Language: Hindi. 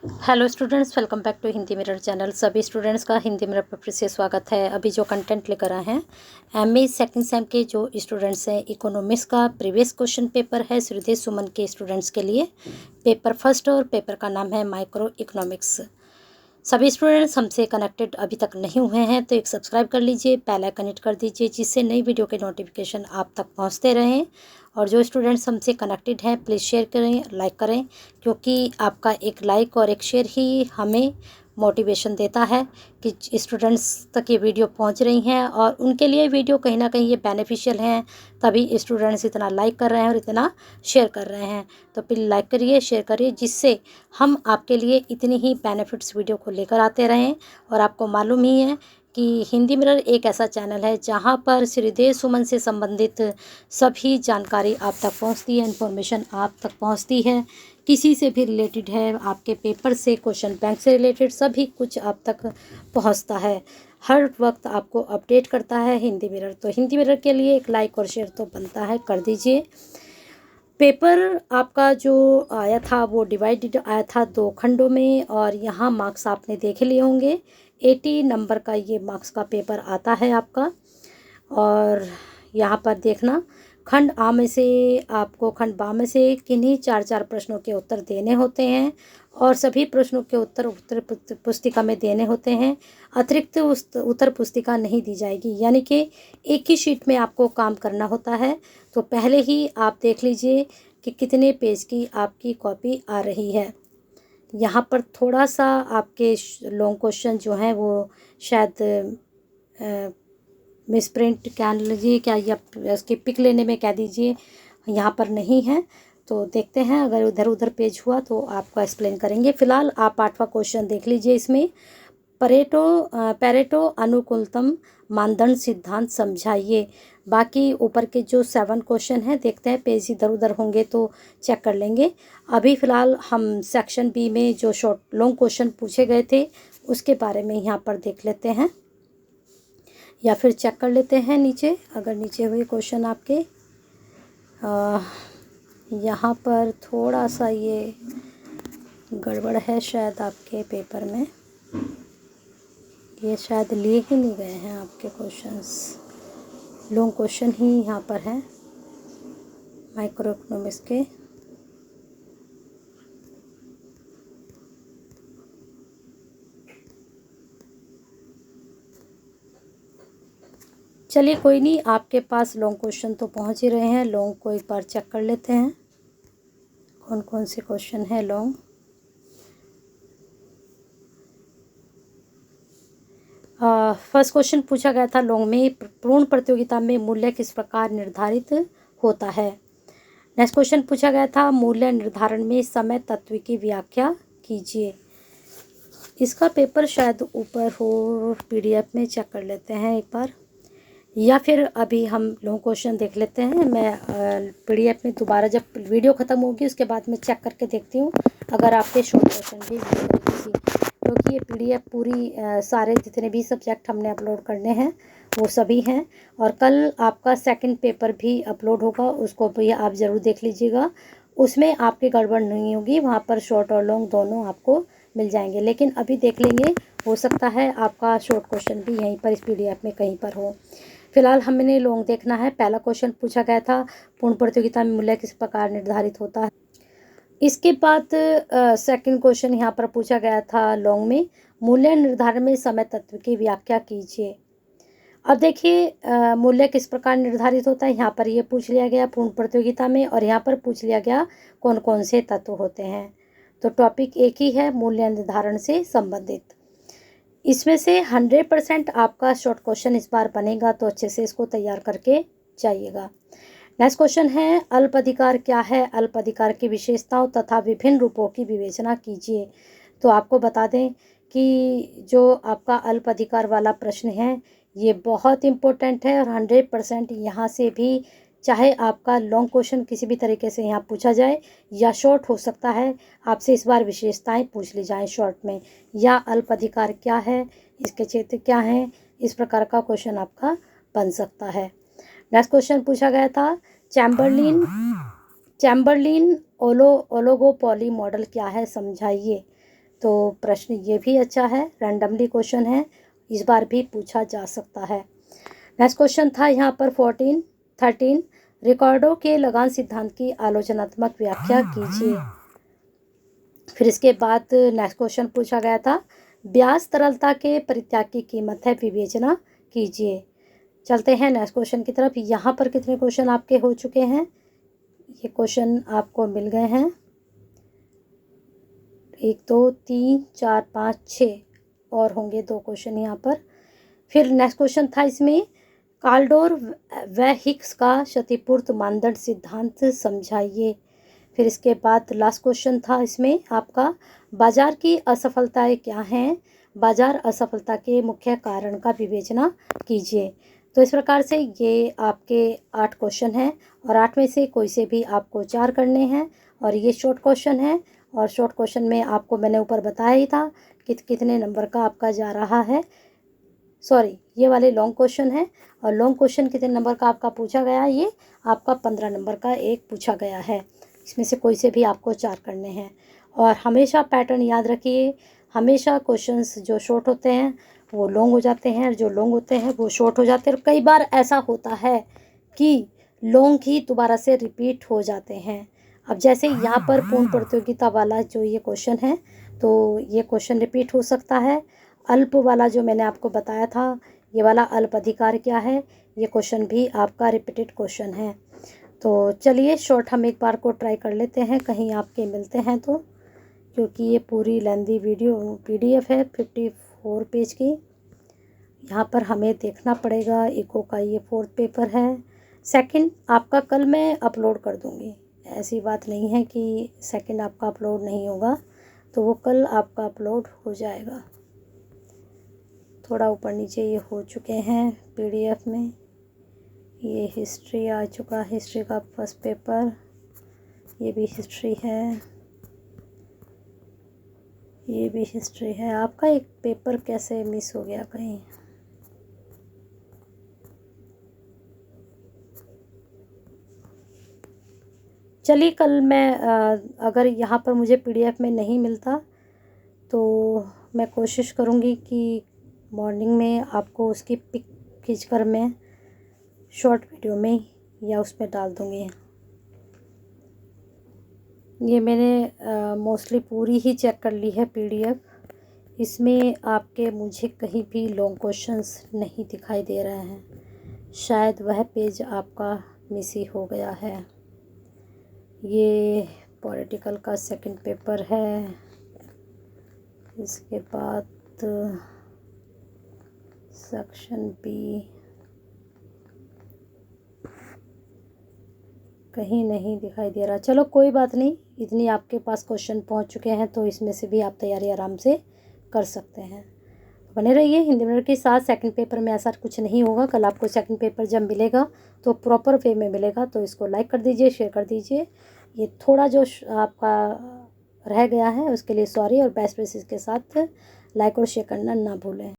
Hello students, welcome back to Hindi mirror channel. सभी स्टूडेंट्स का हिंदी मिरर पर फिर से स्वागत है। अभी जो कंटेंट लेकर आए हैं, एमए सेकंड सेम के जो स्टूडेंट्स हैं, इकोनॉमिक्स का प्रीवियस क्वेश्चन पेपर है श्रीदेव सुमन के स्टूडेंट्स के लिए। पेपर फर्स्ट और पेपर का नाम है माइक्रो इकोनॉमिक्स। सभी स्टूडेंट्स हमसे कनेक्टेड अभी तक नहीं हुए हैं तो एक सब्सक्राइब कर लीजिए, बेल आइकन कनेक्ट कर दीजिए, जिससे नई वीडियो के नोटिफिकेशन आप तक पहुंचते रहें। और जो स्टूडेंट्स हमसे कनेक्टेड हैं प्लीज़ शेयर करें, लाइक करें, क्योंकि आपका एक लाइक और एक शेयर ही हमें मोटिवेशन देता है कि स्टूडेंट्स तक ये वीडियो पहुंच रही हैं और उनके लिए वीडियो कहीं ना कहीं ये बेनिफिशियल हैं। तभी स्टूडेंट्स इतना लाइक कर रहे हैं और इतना शेयर कर रहे हैं। तो प्लीज़ लाइक करिए, शेयर करिए, जिससे हम आपके लिए इतनी ही बेनिफिट्स वीडियो को लेकर आते रहें। और आपको मालूम ही है कि हिंदी मिरर एक ऐसा चैनल है जहां पर श्रीदेव सुमन से संबंधित सभी जानकारी आप तक पहुंचती है, इन्फॉर्मेशन आप तक पहुंचती है, किसी से भी रिलेटेड है, आपके पेपर से, क्वेश्चन बैंक से रिलेटेड सभी कुछ आप तक पहुंचता है। हर वक्त आपको अपडेट करता है हिंदी मिरर। तो हिंदी मिरर के लिए एक लाइक और शेयर तो बनता है, कर दीजिए। पेपर आपका जो आया था वो डिवाइडेड आया था 2 खंडों में और यहाँ मार्क्स आपने देख लिए होंगे। 80 नंबर का ये मार्क्स का पेपर आता है आपका। और यहाँ पर देखना, खंड आ में से आपको खंड बा में से किन्हीं 4-4 प्रश्नों के उत्तर देने होते हैं और सभी प्रश्नों के उत्तर उत्तर पुस्तिका में देने होते हैं। अतिरिक्त उत्तर पुस्तिका नहीं दी जाएगी, यानी कि एक ही शीट में आपको काम करना होता है। तो पहले ही आप देख लीजिए कि कितने पेज की आपकी कॉपी आ रही है। यहाँ पर थोड़ा सा आपके लॉन्ग क्वेश्चन जो हैं वो शायद मिस प्रिंट क्या लीजिए, क्या या उसकी पिक लेने में कह दीजिए, यहाँ पर नहीं है। तो देखते हैं, अगर उधर उधर पेज हुआ तो आपको एक्सप्लेन करेंगे। फिलहाल आप 8वां क्वेश्चन देख लीजिए। इसमें पेरेटो अनुकूलतम मानदंड सिद्धांत समझाइए। बाकी ऊपर के जो 7 क्वेश्चन हैं देखते हैं, पेज इधर उधर होंगे तो चेक कर लेंगे। अभी फ़िलहाल हम सेक्शन बी में जो शॉर्ट लॉन्ग क्वेश्चन पूछे गए थे उसके बारे में यहाँ पर देख लेते हैं, या फिर चेक कर लेते हैं नीचे, अगर नीचे हुए क्वेश्चन आपके। यहाँ पर थोड़ा सा ये गड़बड़ है शायद आपके पेपर में, ये शायद लिए ही नहीं गए हैं आपके क्वेश्चंस। लॉन्ग क्वेश्चन ही यहाँ पर हैं माइक्रो इकोनॉमिक्स के। चलिए कोई नहीं, आपके पास लॉन्ग क्वेश्चन तो पहुँच ही रहे हैं। लॉन्ग को एक बार चेक कर लेते हैं कौन कौन से क्वेश्चन है लॉन्ग। फर्स्ट क्वेश्चन पूछा गया था लॉन्ग में, पूर्ण प्रतियोगिता में मूल्य किस प्रकार निर्धारित होता है। नेक्स्ट क्वेश्चन पूछा गया था मूल्य निर्धारण में समय तत्व की व्याख्या कीजिए। इसका पेपर शायद ऊपर हो, पीडीएफ में चेक कर लेते हैं एक बार, या फिर अभी हम लॉन्ग क्वेश्चन देख लेते हैं। मैं पीडीएफ में दोबारा जब वीडियो ख़त्म होगी उसके बाद मैं चेक करके देखती हूँ अगर आपके शॉर्ट क्वेश्चन भी किसी, क्योंकि ये पीडीएफ पूरी सारे जितने भी सब्जेक्ट हमने अपलोड करने हैं वो सभी हैं। और कल आपका सेकंड पेपर भी अपलोड होगा, उसको भी आप ज़रूर देख लीजिएगा। उसमें आपकी गड़बड़ नहीं होगी, वहाँ पर शॉर्ट और लॉन्ग दोनों आपको मिल जाएंगे। लेकिन अभी देख लेंगे, हो सकता है आपका शॉर्ट क्वेश्चन भी यहीं पर इस पीडीएफ में कहीं पर हो। फिलहाल हमने लॉन्ग देखना है। पहला क्वेश्चन पूछा गया था पूर्ण प्रतियोगिता में मूल्य किस प्रकार निर्धारित होता है। इसके बाद सेकंड क्वेश्चन यहाँ पर पूछा गया था लॉन्ग में, मूल्य निर्धारण में समय तत्व की व्याख्या कीजिए। अब देखिए मूल्य किस प्रकार निर्धारित होता है, यहाँ पर ये पूछ लिया गया पूर्ण प्रतियोगिता में, और यहाँ पर पूछ लिया गया कौन कौन से तत्व होते हैं। तो टॉपिक एक ही है, मूल्य निर्धारण से संबंधित। इसमें से 100% आपका शॉर्ट क्वेश्चन इस बार बनेगा, तो अच्छे से इसको तैयार करके जाइएगा। नेक्स्ट क्वेश्चन है अल्प अधिकार क्या है, अल्प अधिकार की विशेषताओं तथा विभिन्न रूपों की विवेचना कीजिए। तो आपको बता दें कि जो आपका अल्प अधिकार वाला प्रश्न है ये बहुत इम्पोर्टेंट है और 100% यहाँ से भी, चाहे आपका लॉन्ग क्वेश्चन किसी भी तरीके से यहाँ पूछा जाए या शॉर्ट हो सकता है, आपसे इस बार विशेषताएं पूछ ली जाएं शॉर्ट में, या अल्प अधिकार क्या है, इसके क्षेत्र क्या हैं, इस प्रकार का क्वेश्चन आपका बन सकता है। नेक्स्ट क्वेश्चन पूछा गया था चैम्बरलिन ओलिगोपोली मॉडल क्या है, समझाइए। तो प्रश्न ये भी अच्छा है, रैंडमली क्वेश्चन है, इस बार भी पूछा जा सकता है। नेक्स्ट क्वेश्चन था यहाँ पर 13 रिकॉर्डो के लगान सिद्धांत की आलोचनात्मक व्याख्या कीजिए। फिर इसके बाद नेक्स्ट क्वेश्चन पूछा गया था ब्याज तरलता के परित्याग की कीमत है, विवेचना कीजिए। चलते हैं नेक्स्ट क्वेश्चन की तरफ। यहाँ पर कितने क्वेश्चन आपके हो चुके हैं? ये क्वेश्चन आपको मिल गए हैं 1 2 3 4 5 6 और होंगे 2 क्वेश्चन यहाँ पर। फिर नेक्स्ट क्वेश्चन था इसमें काल्डोर व हिक्स का क्षतिपूर्त मानदंड सिद्धांत समझाइए। फिर इसके बाद लास्ट क्वेश्चन था इसमें आपका बाजार की असफलताएं क्या हैं, बाजार असफलता के मुख्य कारण का विवेचना कीजिए। तो इस प्रकार से ये आपके 8 क्वेश्चन हैं और 8 में से कोई से भी आपको 4 करने हैं और ये शॉर्ट क्वेश्चन है। और शॉर्ट क्वेश्चन में आपको मैंने ऊपर बताया ही था कि कितने नंबर का आपका जा रहा है। सॉरी, ये वाले लॉन्ग क्वेश्चन है और लॉन्ग क्वेश्चन कितने नंबर का आपका पूछा गया है? ये आपका 15 नंबर का एक पूछा गया है। इसमें से कोई से भी आपको 4 करने हैं। और हमेशा पैटर्न याद रखिए, हमेशा क्वेश्चंस जो शॉर्ट होते हैं वो लॉन्ग हो जाते हैं और जो लॉन्ग होते हैं वो शॉर्ट हो जाते हैं। और कई बार ऐसा होता है कि लॉन्ग ही दोबारा से रिपीट हो जाते हैं। अब जैसे यहाँ पर पूर्ण प्रतियोगिता वाला जो ये क्वेश्चन है तो ये क्वेश्चन रिपीट हो सकता है। अल्प वाला जो मैंने आपको बताया था, ये वाला अल्प अधिकार क्या है, ये क्वेश्चन भी आपका रिपीटेड क्वेश्चन है। तो चलिए शॉर्ट हम एक बार को ट्राई कर लेते हैं, कहीं आपके मिलते हैं तो, क्योंकि ये पूरी लेंदी वीडियो PDF है 54 पेज की। यहाँ पर हमें देखना पड़ेगा। इको का ये 4th पेपर है। सेकंड आपका कल मैं अपलोड कर दूँगी, ऐसी बात नहीं है कि सेकंड आपका अपलोड नहीं होगा, तो वो कल आपका अपलोड हो जाएगा। थोड़ा ऊपर नीचे ये हो चुके हैं PDF में। ये हिस्ट्री आ चुका, हिस्ट्री का फर्स्ट पेपर, ये भी हिस्ट्री है, ये भी हिस्ट्री है। आपका एक पेपर कैसे मिस हो गया कहीं? चलिए कल मैं अगर यहाँ पर मुझे PDF में नहीं मिलता तो मैं कोशिश करूँगी कि मॉर्निंग में आपको उसकी पिक खींचकर मैं शॉर्ट वीडियो में या उस पर डाल दूँगी। ये मैंने मोस्टली पूरी ही चेक कर ली है PDF। इसमें आपके मुझे कहीं भी लॉन्ग क्वेश्चंस नहीं दिखाई दे रहे हैं, शायद वह पेज आपका मिस ही हो गया है। ये पॉलिटिकल का सेकंड पेपर है। इसके बाद सेक्शन B कहीं नहीं दिखाई दे रहा। चलो कोई बात नहीं, इतनी आपके पास क्वेश्चन पहुंच चुके हैं तो इसमें से भी आप तैयारी आराम से कर सकते हैं। बने रहिए हिंदी मीडियम के साथ। सेकंड पेपर में ऐसा कुछ नहीं होगा, कल आपको सेकंड पेपर जब मिलेगा तो प्रॉपर वे में मिलेगा। तो इसको लाइक कर दीजिए, शेयर कर दीजिए। ये थोड़ा जो आपका रह गया है उसके लिए सॉरी, और बेस्ट विशेस के साथ लाइक और शेयर करना ना भूलें।